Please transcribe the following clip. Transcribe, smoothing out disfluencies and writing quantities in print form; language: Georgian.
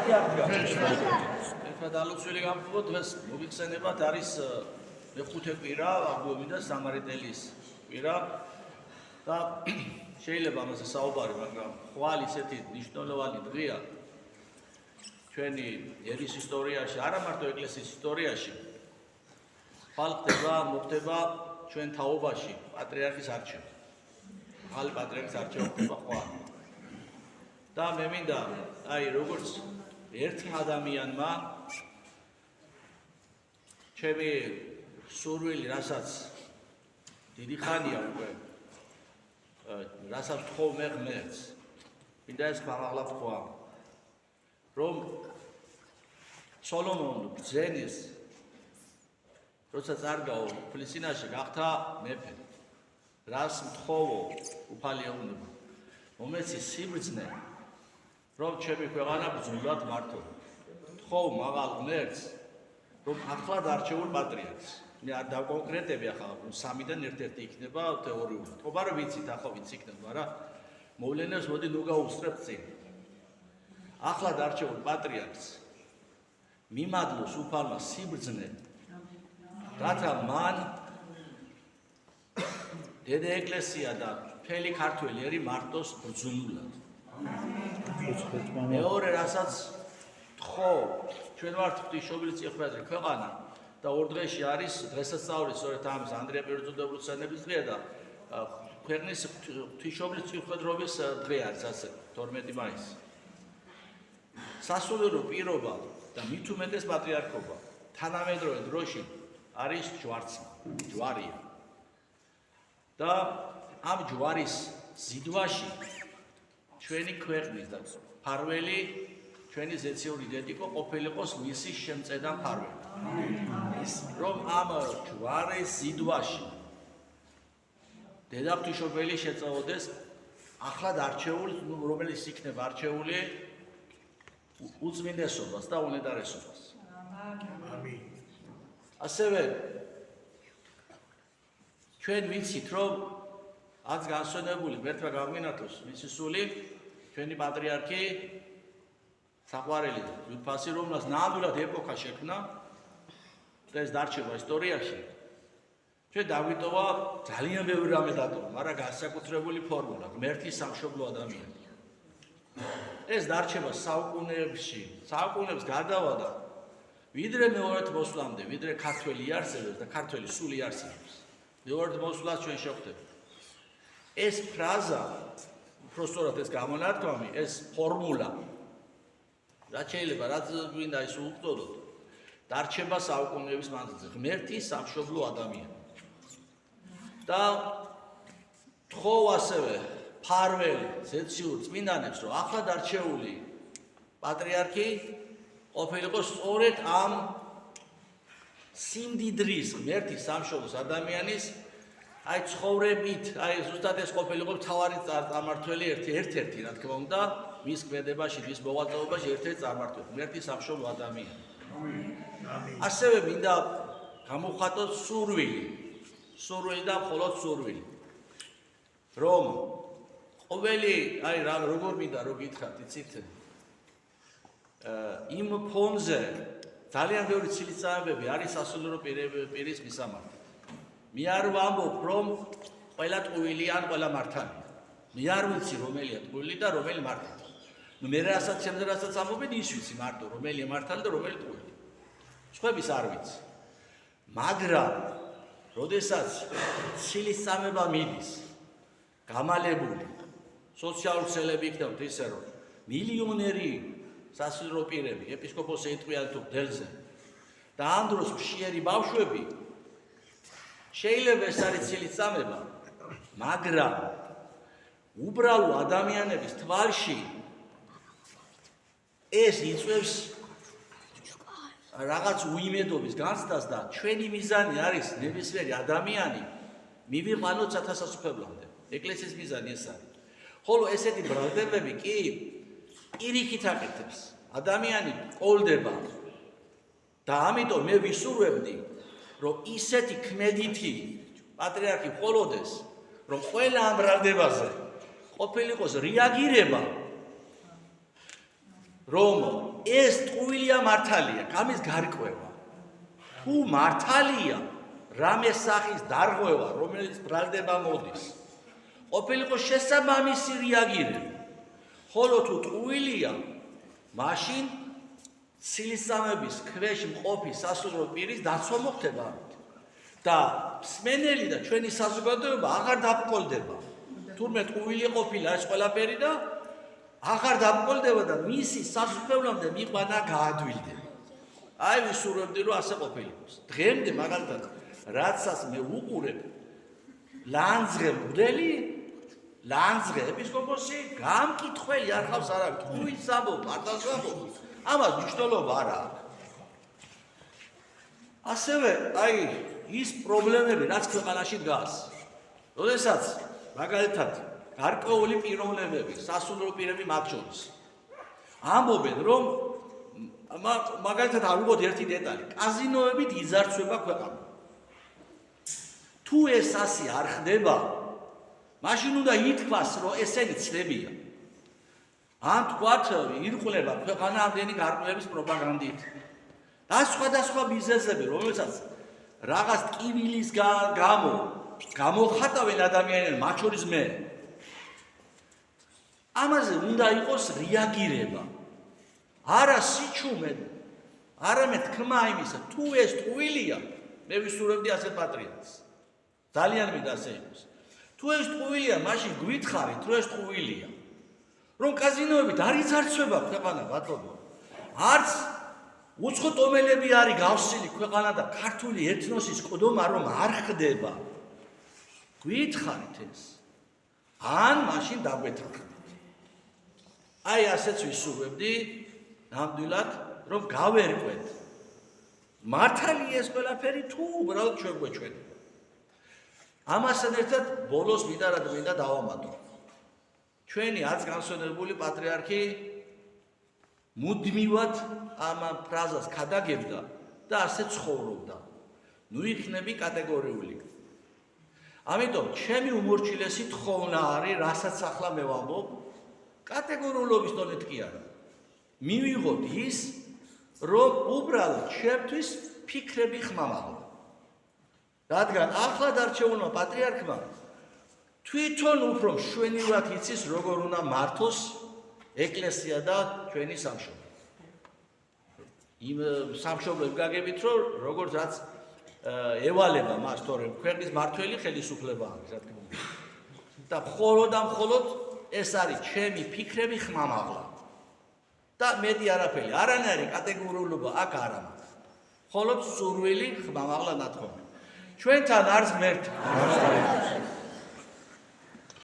ერთად ალოცვილი გამყო დღეს მოგიხსენებათ არის მეხუთე კვირა აღგვევიდა სამარიტელის კვირა და შეიძლება ამაზე საუბარი, მაგრამ ხვალ ისეთი მნიშვნელოვანი დღეა ჩვენი ერის ისტორიაში, არა მარტო ეკლესიის ისტორიაში. ხვალ მოხდება ჩვენ თაობაში პატრიარქის არჩევა. ახალი პატრიარქის არჩევა ხდება ხვალ. და მე მინდა აი როგორც ერთი ადამიანმა ჩემი სურვილი, რასაც დიდი ხანია უკვე რასაც თხოვ მე ღმერთს, მინდა ეს გამაღლა თქვა, რომ სოლომონ ბრძენის როცა წარგაო ფლისტინაში გახდა მეფე, რას მთხოვო უფალია უნდა მომეცი სიბრძნე, რომ ჩემი ქვეყანა ბრძნულად მართო. თხოვ მაღალ ღმერთს, რომ ახლად არჩეულ პატრიარქს. მე არ დავკონკრეტები ახლა, სამიდან ერთ-ერთი იქნება თეორიულად. თქობა რომ ვიცით ახლა ვინც იქნება, მაგრამ მოვლენებს მოდი ნუ გავუსწრებთ წინ. ახლად არჩეულ პატრიარქს მიმადლოს უფალმა სიბრძნე, რათა მან დედა ეკლესია და მთელი ქართველი ერი მარტოს ბრძნულად. მეორე რასაც თხოვ, ჩვენ ვართ ღვთისმშობლის წინაპრებზე ქვეყანა და ორ დღეში არის დღესასწაული, სწორედ ამის ანდრია პირველწოდებულცანების დღეა და ქვეყნის ღვთისმშობლის წინაპრობის დღე არის ასე 12 მაისი. სასულიერო პირობა და მით უმეტეს პატრიარქობა თანამედროვე დროში არის ჯვარია. და ამ ჯვარის ზიდვაში ჩვენი ქვეყნის და ფარველი ჩვენი ზეციური დედიკო ყოფილიყოს მისი შემწედა ფარველი. რომ ამ ჯვარის ზიდვაში დედა ღვთისმშობელი შეწეოდეს ახლად არჩეულ, რომელიც იქნება არჩეული უწმინდესობას და უნეტარესობას. ამინ. ასევე ჩვენ ვიცით, რომ აქ განსვენებული მერთმა გამინათოს მისი სული ჩვენი პატრიარქი საყვარელი ძვირფასი, რომელსაც ნამდვილად ეპოქა შექმნა და ეს დარჩება ისტორიაში. ჩვენ დაგვიტოვა ძალიან ბევრი რამე დატოვა, მაგრამ განსაკუთრებული ფორმულა, ღმერთის სამშობლო ადამიანი. ეს დარჩება საუკუნეებში, საუკუნეებს გადავა ვიდრე მეორედ მოსვლამდე, ვიდრე ქართველი იარსებებს და ქართველი სული იარსებებს. მეორედ მოსვლას ჩვენ შევხვდებით. ეს ფრაზა, უბრალოდ ეს გამონათქვამი, ეს ფორმულა, რაც შეიძლება, რაც გვინდა ის უყდოდოთ, დარჩება საუკუნეების მანძილზე. ღმერთის სამშობლო ადამიანი. და თხოვ ასევე ფარველი, ზეციურ წმინდანებს, რომ ახლად არჩეული პატრიარქი ყოფილიყო სწორედ ამ სიმდიდრის ღმერთის სამშობლოს ადამიანის აი ცხოვრებით, აი ზუსტად ეს ყოფილიყო მთავარი წარმართველი ერთ-ერთი, რა თქმა უნდა, მის ქმედებაში, მის მოღვაწეობაში ერთ-ერთი წარმართველი, ღმერთის სამშობლო ადამიანი. ასევე მინდა გამოვხატოთ სურვილი და მხოლოდ სურვილი. რომ ყოველი, აი როგორ მინდა რომ გითხრათ, იცით, იმ ფონზე ძალიან ბევრი ცილისწამებები არის სასულიერო პირის მისამართი. მე არ ვამბობ, რომ ყველა ტყუილი ან ყველა მართალია. მე არ ვიცი რომელია ტყუილი და რომელი მართალი. მე რასაც ამბობენ ის ვიცი მარტო რომელია მართალი და რომელი ტყუილი. სხვების არ ვიცი. მაგრამ როდესაც ცილისწამება მიდის გამალებული სოციალური ქსელები იქნებოდ ისე რომ მილიონერი სასულიერო პირები ეპისკოპოსი იტყვიან თუ გდელზე და ამ დროს მშიერი ბავშვები შეიძლება ეს არის ცილისწამება, მაგრამ უბრალო ადამიანების თვალში ეს იწვევს რაღაც უიმედობის განცდას და ჩვენი მიზანი არის ნებისმიერი ადამიანი მივიყვანოთ სათავსოფლამდე. ეკლესიის მიზანი ეს არის. ხოლო ესეთი ბრალდებები კი პირიქით აკეთებს. ადამიანი ყოლდება და ამიტომ მე ვისურვებდი, რომ ისეთი ქმედითი პატრიარქი ყოლოდეს, რომ ყველა ამ ბრალდებაზე ყოფილიყოს რეაგირება რომ ეს ტყუილია მართალია, გამის გარკვევა. თუ მართალია, რამე სახის დარღვევა, რომელიც ბრალდება მოდის, ყოფილიყო შესაბამისი რეაგირება. ხოლო თუ ტყუილია, მაშინ ცილისწამების ქვეშ მყოფი სასულიერო პირის დაცვა მოხდება. და მსმენელი და ჩვენი საზოგადოება აღარ დაბრკოლდება. თურმე ტყუილი ყოფილა ეს ყველაფერი და აღარ დაბრკოლდება და მისი სასუფევლამდე მიყვანა გაადვილდება. აი ვისურვებდი რომ ასე ყოფილიყოს. დღემდე მაგალითად რაცაც მე უყურებ ლანძღე მღვდელი, ლანძღე ეპისკოპოსი, გამკითხველი არ ხავს არავინ, ტყუილს ამბობ, მართალს ამბობ. ამას მნიშვნელობა არ აქვს. ასევე აი ის პრობლემები რაც ქვეყანაში დგას. როდესაც მაგალითად გარკვეული პიროვნებები, სასულიერო პირები მათ შორის ამბობენ რომ მაგალითად ავიღოთ ერთი დეტალი, კაზინოებით იზარცვება ქვეყანა. თუ ეს ასე არ ხდება, მაშინ უნდა ითქვას, რომ ესენი ცდებია. ან თქვათ, ირყვლება ქვეყანა ამდენი გარკვეულების პროპაგანდით. და სხვადასხვა მიზეზები, რომელსაც რაღაც ტკივილის გამო გამოხატავენ ადამიანები, მათ შორის მე. ამაზე უნდა იყოს რეაგირება. არა სიჩუმე, არამედ თქმა იმისა, თუ ეს ტყუილია, მე ვისურვებდი ასეთ პატრიოტს. ძალიან მინდა ასე იყოს. თუ ეს ტყუილია, მაშინ გვითხრით, რომ ეს ტყუილია. რომ კაზინოებით არ იზარცვება ქვეყანა, ბატონო. არც უცხო ტომელები არის გავსილი ქვეყანა და ქართული ეთნოსის ყდომა რომ არ ხდება. გვითხრით ეს. ან მაშინ დაგვეთანხმდით. აი ასეც ვისურვებდი ნამდვილად რომ გავერკვეთ. მართალია ეს ყველაფერი თუ უბრალოდ ჩვენ გვეჩვენება. ამასთან ერთად ბოლოს მინდა დავამატო. ჩვენი არც განსვენებული პატრიარქი მუდმივად ამ ფრაზას ქადაგებდა და ასე ცხოვრობდა. ნუ იქნები კატეგორიული. ამიტომ ჩემი უმორჩილესი თხოვნა არის, რასაც ახლა მე ვამბობ, კატეგორიულობის დონით კი არა. მივიღოთ ის, რომ უბრალოდ ჩემთვის ფიქრები ხმამაღლა. რადგან ახლად არჩეულმა პატრიარქმა თვითონ უფრო მშვენივრად იცის, როგორ უნდა მართოს ეკლესია და ჩვენი სამშობლო. იმ სამშობლოს გაგებით, რომ როგორცაც ევალება მას, თორემ ქვეყნის მართველი ხელისუფლება არის, რა თქმა უნდა. და მხოლოდ ეს არის ჩემი ფიქრები ხმამაღლა. და მეტი არაფერი, არანაირი კატეგორიულობა აქ არ აქვს. მხოლოდ სურვილი ხმამაღლა ნათქვამი. ჩვენთან არც ღმერთი.